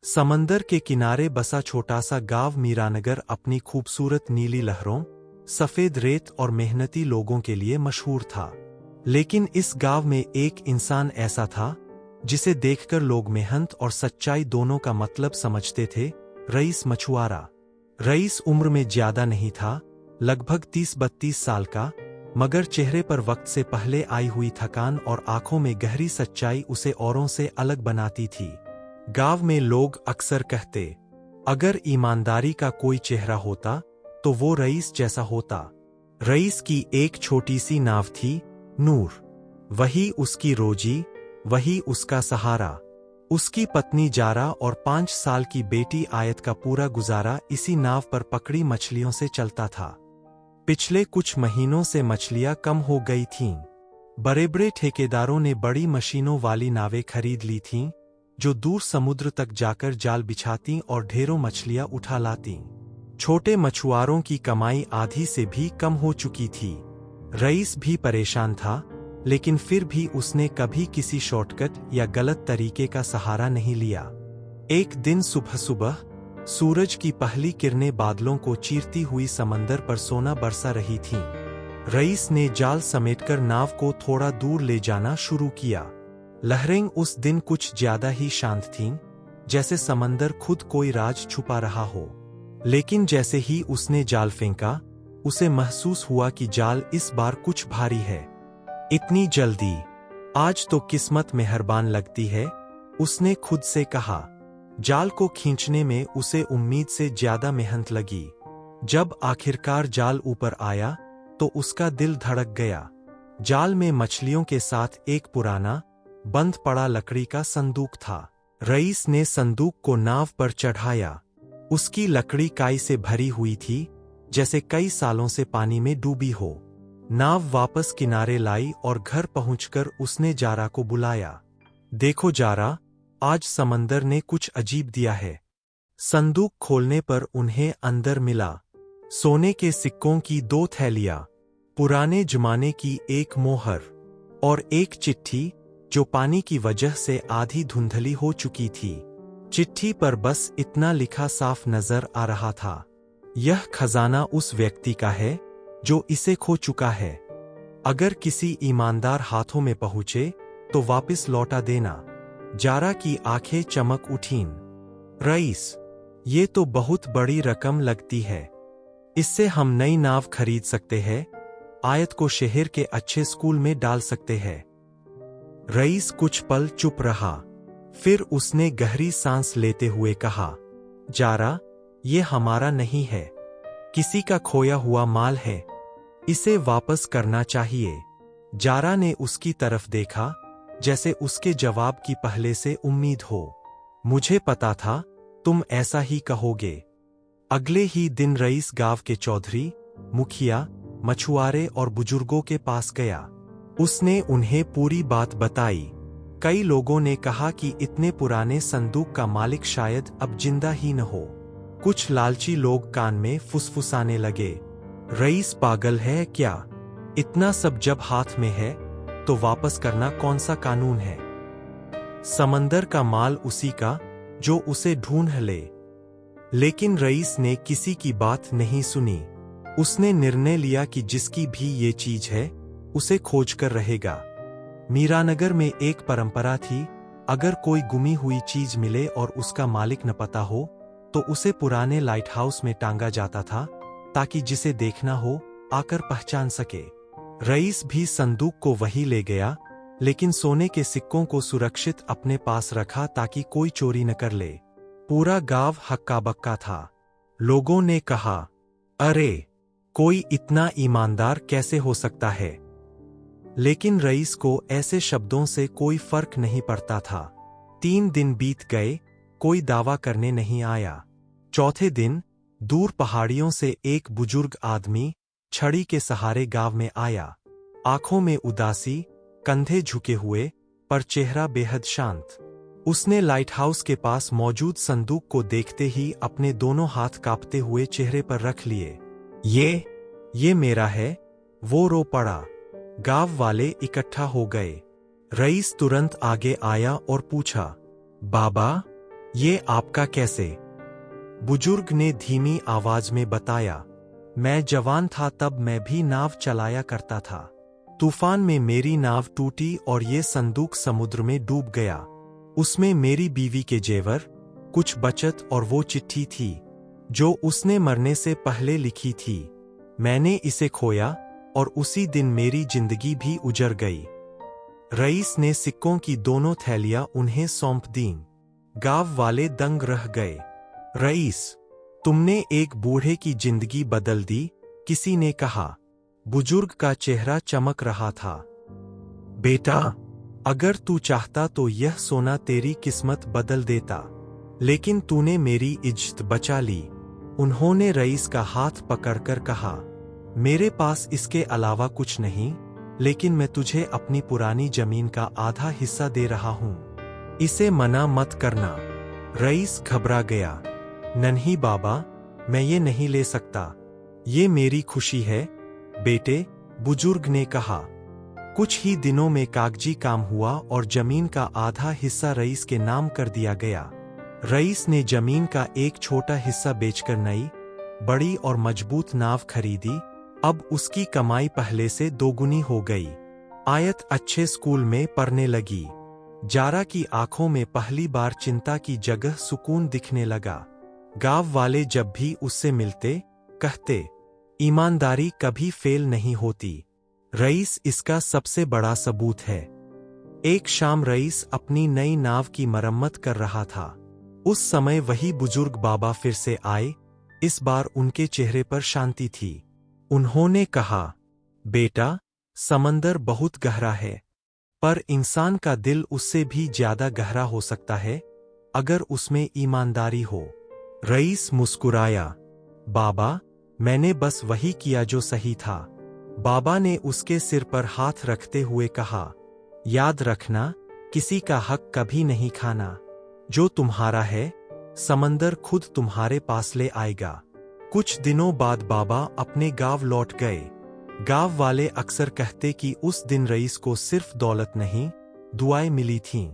समंदर के किनारे बसा छोटा सा गांव मीरानगर अपनी खूबसूरत नीली लहरों, सफेद रेत और मेहनती लोगों के लिए मशहूर था। लेकिन इस गांव में एक इंसान ऐसा था जिसे देखकर लोग मेहनत और सच्चाई दोनों का मतलब समझते थे। रईस मछुआरा। रईस उम्र में ज्यादा नहीं था, लगभग 30-32 साल का, मगर चेहरे पर वक्त से पहले आई हुई थकान और आंखों में गहरी सच्चाई उसे औरों से अलग बनाती थी। गांव में लोग अक्सर कहते, अगर ईमानदारी का कोई चेहरा होता तो वो रईस जैसा होता। रईस की एक छोटी सी नाव थी, नूर। वही उसकी रोजी, वही उसका सहारा। उसकी पत्नी जारा और 5 साल की बेटी आयत का पूरा गुजारा इसी नाव पर पकड़ी मछलियों से चलता था। पिछले कुछ महीनों से मछलियां कम हो गई थीं। बड़े-बड़े ठेकेदारों ने बड़ी मशीनों वाली नावें खरीद ली थीं, जो दूर समुद्र तक जाकर जाल बिछातीं और ढेरों मछलियां उठा लातीं। छोटे मछुआरों की कमाई आधी से भी कम हो चुकी थी। रईस भी परेशान था, लेकिन फिर भी उसने कभी किसी शॉर्टकट या गलत तरीके का सहारा नहीं लिया। एक दिन सुबह सुबह सूरज की पहली किरणें बादलों को चीरती हुई समंदर पर सोना बरसा रही थीं। रईस ने जाल समेटकर नाव को थोड़ा दूर ले जाना शुरू किया। लहरें उस दिन कुछ ज्यादा ही शांत थीं, जैसे समंदर खुद कोई राज छुपा रहा हो। लेकिन जैसे ही उसने जाल फेंका, उसे महसूस हुआ कि जाल इस बार कुछ भारी है। इतनी जल्दी? आज तो किस्मत मेहरबान लगती है, उसने खुद से कहा। जाल को खींचने में उसे उम्मीद से ज्यादा मेहनत लगी। जब आखिरकार जाल ऊपर आया, तो उसका दिल धड़क गया। जाल में मछलियों के साथ एक पुराना, बंद पड़ा लकड़ी का संदूक था। रईस ने संदूक को नाव पर चढ़ाया। उसकी लकड़ी काई से भरी हुई थी, जैसे कई सालों से पानी में डूबी हो। नाव वापस किनारे लाई और घर पहुंचकर उसने जारा को बुलाया। देखो जारा, आज समंदर ने कुछ अजीब दिया है। संदूक खोलने पर उन्हें अंदर मिला सोने के सिक्कों की 2 थैलियां, पुराने जमाने की एक मोहर और एक चिट्ठी जो पानी की वजह से आधी धुंधली हो चुकी थी। चिट्ठी पर बस इतना लिखा साफ नजर आ रहा था, यह खजाना उस व्यक्ति का है जो इसे खो चुका है। अगर किसी ईमानदार हाथों में पहुंचे तो वापस लौटा देना। जारा की आंखें चमक उठीं। रईस, ये तो बहुत बड़ी रकम लगती है। इससे हम नई नाव खरीद सकते हैं, आयत को शहर के अच्छे स्कूल में डाल सकते हैं। रईस कुछ पल चुप रहा, फिर उसने गहरी सांस लेते हुए कहा, जारा, ये हमारा नहीं है, किसी का खोया हुआ माल है, इसे वापस करना चाहिए। जारा ने उसकी तरफ देखा, जैसे उसके जवाब की पहले से उम्मीद हो। मुझे पता था तुम ऐसा ही कहोगे। अगले ही दिन रईस गांव के चौधरी, मुखिया, मछुआरे और बुजुर्गों के पास गया। उसने उन्हें पूरी बात बताई। कई लोगों ने कहा कि इतने पुराने संदूक का मालिक शायद अब जिंदा ही न हो। कुछ लालची लोग कान में फुसफुसाने लगे, रईस पागल है क्या? इतना सब जब हाथ में है तो वापस करना कौन सा कानून है? समंदर का माल उसी का जो उसे ढूंढ ले। लेकिन रईस ने किसी की बात नहीं सुनी। उसने निर्णय लिया कि जिसकी भी ये चीज है, उसे खोजकर रहेगा। मीरानगर में एक परंपरा थी, अगर कोई गुमी हुई चीज मिले और उसका मालिक न पता हो, तो उसे पुराने लाइट हाउस में टांगा जाता था, ताकि जिसे देखना हो आकर पहचान सके। रईस भी संदूक को वही ले गया, लेकिन सोने के सिक्कों को सुरक्षित अपने पास रखा ताकि कोई चोरी न कर ले। पूरा गांव हक्का बक्का था। लोगों ने कहा, अरे, कोई इतना ईमानदार कैसे हो सकता है? लेकिन रईस को ऐसे शब्दों से कोई फर्क नहीं पड़ता था। 3 दिन बीत गए, कोई दावा करने नहीं आया। चौथे दिन दूर पहाड़ियों से एक बुजुर्ग आदमी छड़ी के सहारे गांव में आया। आंखों में उदासी, कंधे झुके हुए, पर चेहरा बेहद शांत। उसने लाइट हाउस के पास मौजूद संदूक को देखते ही अपने दोनों हाथ कांपते हुए चेहरे पर रख लिए। ये मेरा है, वो रो पड़ा। गांव वाले इकट्ठा हो गए। रईस तुरंत आगे आया और पूछा, बाबा, ये आपका कैसे? बुजुर्ग ने धीमी आवाज में बताया, मैं जवान था तब मैं भी नाव चलाया करता था। तूफान में मेरी नाव टूटी और ये संदूक समुद्र में डूब गया। उसमें मेरी बीवी के जेवर, कुछ बचत और वो चिट्ठी थी जो उसने मरने से पहले लिखी थी। मैंने इसे खोया और उसी दिन मेरी जिंदगी भी उजड़ गई। रईस ने सिक्कों की दोनों थैलियां उन्हें सौंप दीं। गांव वाले दंग रह गए। रईस, तुमने एक बूढ़े की जिंदगी बदल दी, किसी ने कहा। बुजुर्ग का चेहरा चमक रहा था। बेटा, अगर तू चाहता तो यह सोना तेरी किस्मत बदल देता, लेकिन तूने मेरी इज्जत बचा ली। उन्होंने रईस का हाथ पकड़कर कहा, मेरे पास इसके अलावा कुछ नहीं, लेकिन मैं तुझे अपनी पुरानी जमीन का आधा हिस्सा दे रहा हूं। इसे मना मत करना। रईस घबरा गया। नहीं बाबा, मैं ये नहीं ले सकता। ये मेरी खुशी है बेटे, बुजुर्ग ने कहा। कुछ ही दिनों में कागजी काम हुआ और जमीन का आधा हिस्सा रईस के नाम कर दिया गया। रईस ने जमीन का एक छोटा हिस्सा बेचकर नई, बड़ी और मजबूत नाव खरीदी। अब उसकी कमाई पहले से दोगुनी हो गई। आयत अच्छे स्कूल में पढ़ने लगी। जारा की आंखों में पहली बार चिंता की जगह सुकून दिखने लगा। गांव वाले जब भी उससे मिलते, कहते, ईमानदारी कभी फेल नहीं होती। रईस इसका सबसे बड़ा सबूत है। एक शाम रईस अपनी नई नाव की मरम्मत कर रहा था। उस समय वही बुजुर्ग बाबा फिर से आए। इस बार उनके चेहरे पर शांति थी। उन्होंने कहा, बेटा, समंदर बहुत गहरा है, पर इंसान का दिल उससे भी ज्यादा गहरा हो सकता है अगर उसमें ईमानदारी हो। रईस मुस्कुराया। बाबा, मैंने बस वही किया जो सही था। बाबा ने उसके सिर पर हाथ रखते हुए कहा, याद रखना, किसी का हक कभी नहीं खाना। जो तुम्हारा है, समंदर खुद तुम्हारे पास ले आएगा। कुछ दिनों बाद बाबा अपने गांव लौट गए। गांव वाले अक्सर कहते कि उस दिन रईस को सिर्फ दौलत नहीं, दुआएं मिली थीं।